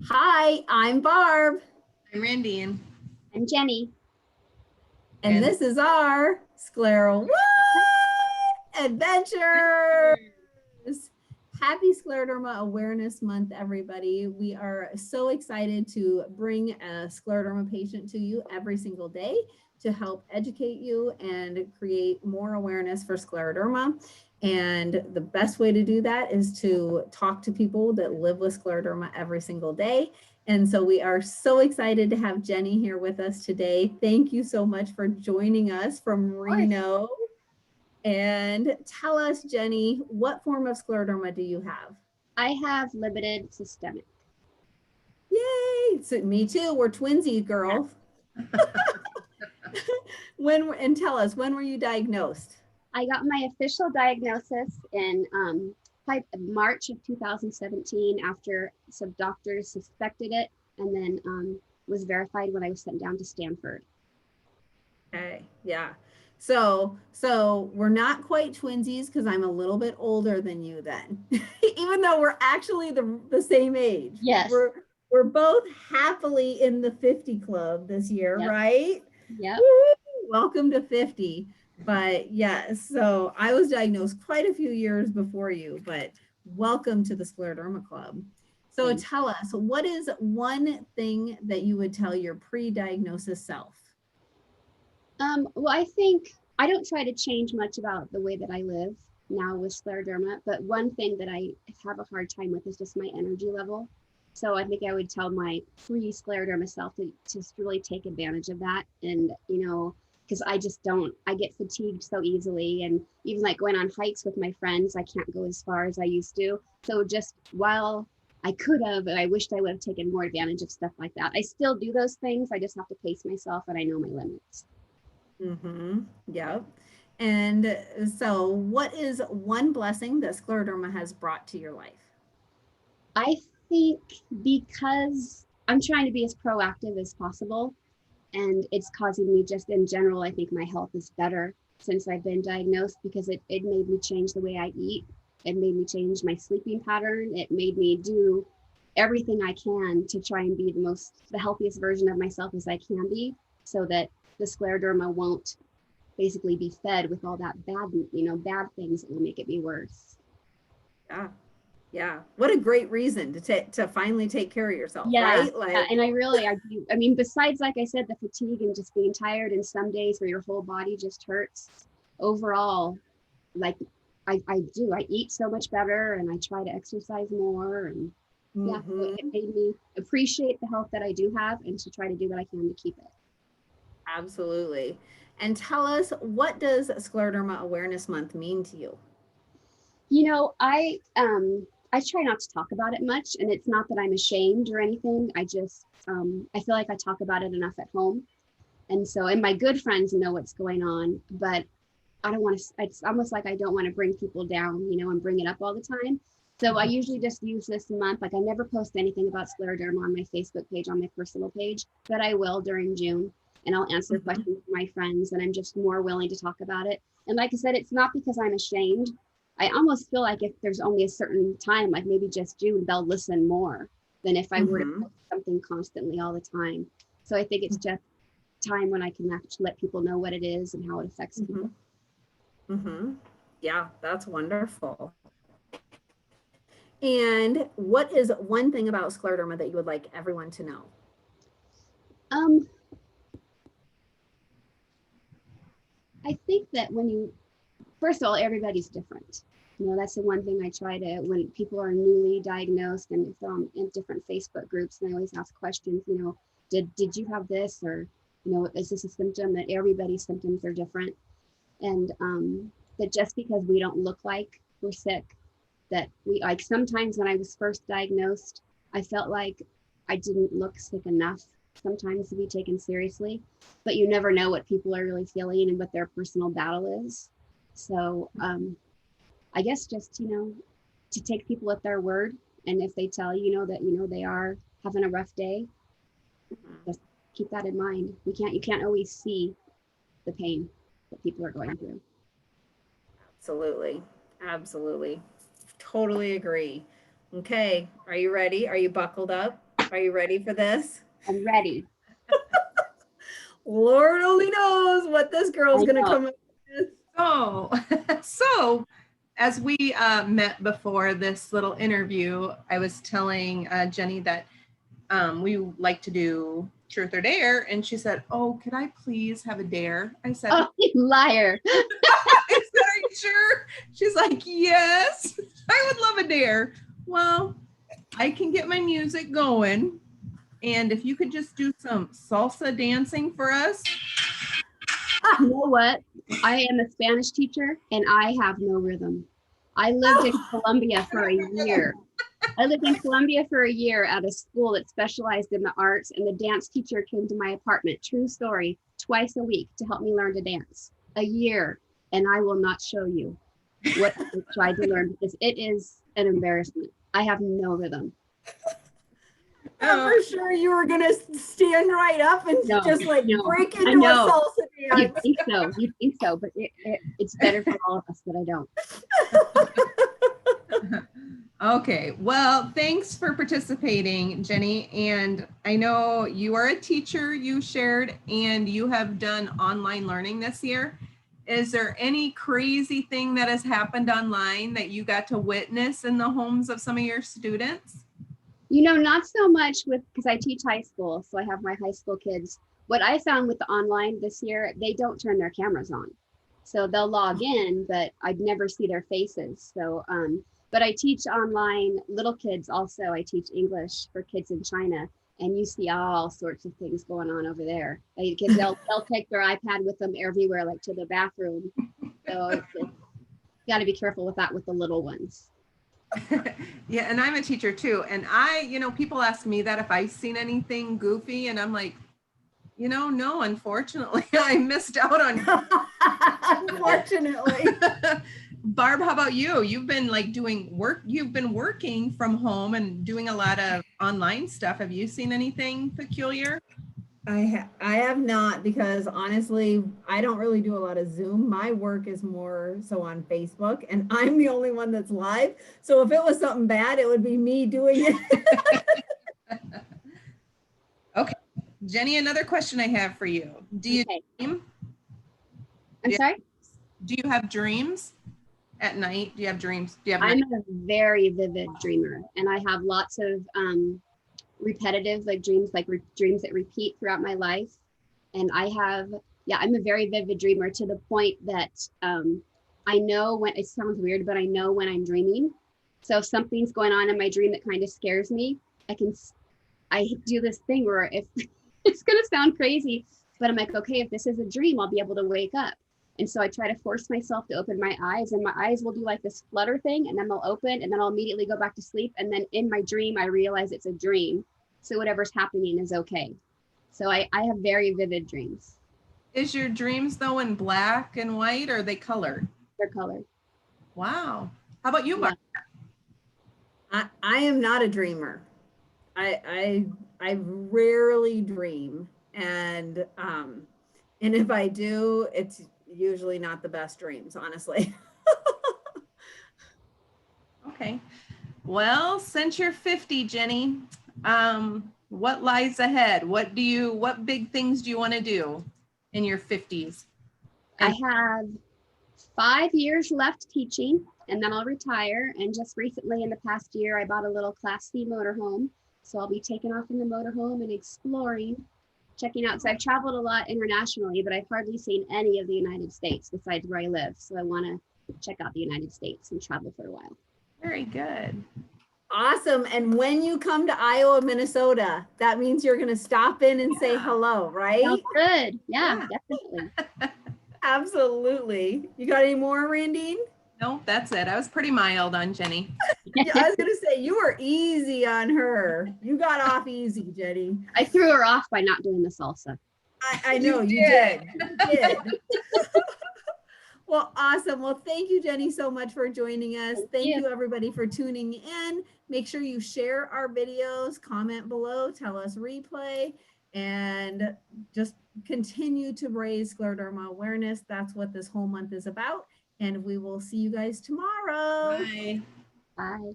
Hi, I'm Barb, I'm Randine. I'm Jenny. and this is our Sclero-What Adventures. Happy Scleroderma Awareness Month, everybody. We are so excited to bring a scleroderma patient to you every single day to help educate you and create more awareness for scleroderma. And the best way to do that is to talk to people that live with scleroderma every single day. And so we are so excited to have Jenny here with us today. Thank you so much for joining us from Reno. And tell us, Jenny, what form of scleroderma do you have? I have limited systemic. Yay! So me too. We're twinsies, girl. And tell us, when were you diagnosed? I got my official diagnosis in March of 2017 after some doctors suspected it, and then was verified when I was sent down to Stanford. Okay, yeah. So we're not quite twinsies because I'm a little bit older than you then, even though we're actually the same age. Yes. We're both happily in the 50 club this year, Yep. right? Yep. Woo! Welcome to 50. But yes, so I was diagnosed quite a few years before you, but welcome to the Scleroderma Club. So Thanks. tell us, what is one thing that you would tell your pre-diagnosis self? Well, I think I don't try to change much about the way that I live now with scleroderma, but one thing that I have a hard time with is just my energy level. So I think I would tell my pre-scleroderma self to just really take advantage of that. And, because I just don't, I get fatigued so easily. And even like going on hikes with my friends, I can't go as far as I used to. So just while I could have, I wished I would have taken more advantage of stuff like that. I still do those things. I just have to pace myself and I know my limits. Mm-hmm. Yep. And so, what is one blessing that scleroderma has brought to your life? I think because I'm trying to be as proactive as possible, and it's causing me just in general, I think my health is better since I've been diagnosed because it made me change the way I eat. It made me change my sleeping pattern. It made me do everything I can to try and be the healthiest version of myself as I can be so that the scleroderma won't basically be fed with all that bad things that will make it be worse. Yeah. Yeah. What a great reason to finally take care of yourself, Yeah, right? yeah, Like, and I mean, besides, like I said, the fatigue and just being tired, and some days where your whole body just hurts, overall, like I eat so much better and I try to exercise more. And yeah, so mm-hmm. it made me appreciate the health that I do have and to try to do what I can to keep it. Absolutely. And tell us, what does Scleroderma Awareness Month mean to you? I try not to talk about it much, and it's not that I'm ashamed or anything. I just I feel like I talk about it enough at home, and my good friends know what's going on, but I don't want to. It's almost like I don't want to bring people down, and bring it up all the time. So I usually just use this month. Like I never post anything about scleroderma on my Facebook page, on my personal page, but I will during June, and I'll answer questions from my friends, and I'm just more willing to talk about it. And like I said, it's not because I'm ashamed. I almost feel like if there's only a certain time, like maybe just June, they'll listen more than if I were to post something constantly all the time. So I think it's just time when I can actually let people know what it is and how it affects people. Mm-hmm. Yeah, that's wonderful. And what is one thing about scleroderma that you would like everyone to know? Um, I think that first of all, everybody's different. That's the one thing I try to, when people are newly diagnosed and if they're in different Facebook groups, and I always ask questions, did you have this? Or, is this a symptom? That everybody's symptoms are different. And that just because we don't look like we're sick, that like sometimes when I was first diagnosed, I felt like I didn't look sick enough sometimes to be taken seriously, but you never know what people are really feeling and what their personal battle is. So I guess just, to take people at their word. And if they tell that, they are having a rough day, just keep that in mind. You can't always see the pain that people are going through. Absolutely. Absolutely. Totally agree. Okay. Are you ready? Are you buckled up? Are you ready for this? I'm ready. Lord only knows what this girl's I gonna know. come up with. Oh, so as we met before this little interview, I was telling Jenny that we like to do truth or dare, and she said, "Oh, could I please have a dare?" I said, Oh, liar. I said, "Are you sure?" She's like, "Yes, I would love a dare." Well, I can get my music going, and if you could just do some salsa dancing for us. You know what? I am a Spanish teacher and I have no rhythm. I lived in Colombia for a year. I lived in Colombia for a year at a school that specialized in the arts, and the dance teacher came to my apartment, true story, twice a week to help me learn to dance. A year, and I will not show you what I tried to learn because it is an embarrassment. I have no rhythm. I'm for sure you were gonna stand right up and No, just like no, break I into a know. salsa You dance. think so, but it's better for all of us that I don't. Okay, well, thanks for participating, Jenny. And I know you are a teacher, you shared, and you have done online learning this year. Is there any crazy thing that has happened online that you got to witness in the homes of some of your students? You know, not so much with, because I teach high school, so I have my high school kids. What I found with the online this year, they don't turn their cameras on. So they'll log in, but I'd never see their faces. So, but I teach online little kids also. I teach English for kids in China, and you see all sorts of things going on over there. Because they'll take their iPad with them everywhere, like to the bathroom. So it's got to be careful with that with the little ones. Yeah, and I'm a teacher too. And people ask me that if I've seen anything goofy, and I'm like, no, unfortunately, I missed out on. Unfortunately. Barb, how about you? You've been like doing work, you've been working from home and doing a lot of online stuff. Have you seen anything peculiar? I have not, because honestly, I don't really do a lot of Zoom. My work is more so on Facebook, and I'm the only one that's live. So if it was something bad, it would be me doing it. Okay, Jenny, another question I have for you. Do you dream? I'm sorry? Do you have dreams at night? Do you have dreams? Do you have I'm a very vivid dreamer, and I have lots of repetitive dreams, dreams that repeat throughout my life. And I'm a very vivid dreamer to the point that I know when, it sounds weird, but I know when I'm dreaming. So if something's going on in my dream that kind of scares me, I do this thing where if it's going to sound crazy, but I'm like, okay, if this is a dream, I'll be able to wake up. And so I try to force myself to open my eyes, and my eyes will do like this flutter thing, and then they'll open, and then I'll immediately go back to sleep. And then in my dream, I realize it's a dream. So whatever's happening is okay. So I have very vivid dreams. Is your dreams though in black and white, or are they colored? They're colored. Wow. How about you, Mark? I am not a dreamer. I rarely dream, and if I do, it's usually not the best dreams, honestly. Okay. Well, since you're 50, Jenny, what lies ahead? What big things do you want to do in your 50s? I have 5 years left teaching, and then I'll retire. And just recently in the past year, I bought a little Class C motorhome. So I'll be taking off in the motorhome and exploring, checking out. So I've traveled a lot internationally, but I've hardly seen any of the United States besides where I live. So I want to check out the United States and travel for a while. Very good. Awesome. And when you come to Iowa, Minnesota, that means you're going to stop in and say hello, right? Sounds good. Yeah, definitely. Absolutely. You got any more, Randine? No, that's it. I was pretty mild on Jenny. Yeah, I was going to say, you were easy on her. You got off easy, Jenny. I threw her off by not doing the salsa. I know you did. You did. Well, awesome. Well, thank you, Jenny, so much for joining us. Thank you, everybody, for tuning in. Make sure you share our videos, comment below, tell us replay, and just continue to raise scleroderma awareness. That's what this whole month is about. And we will see you guys tomorrow. Bye. Bye.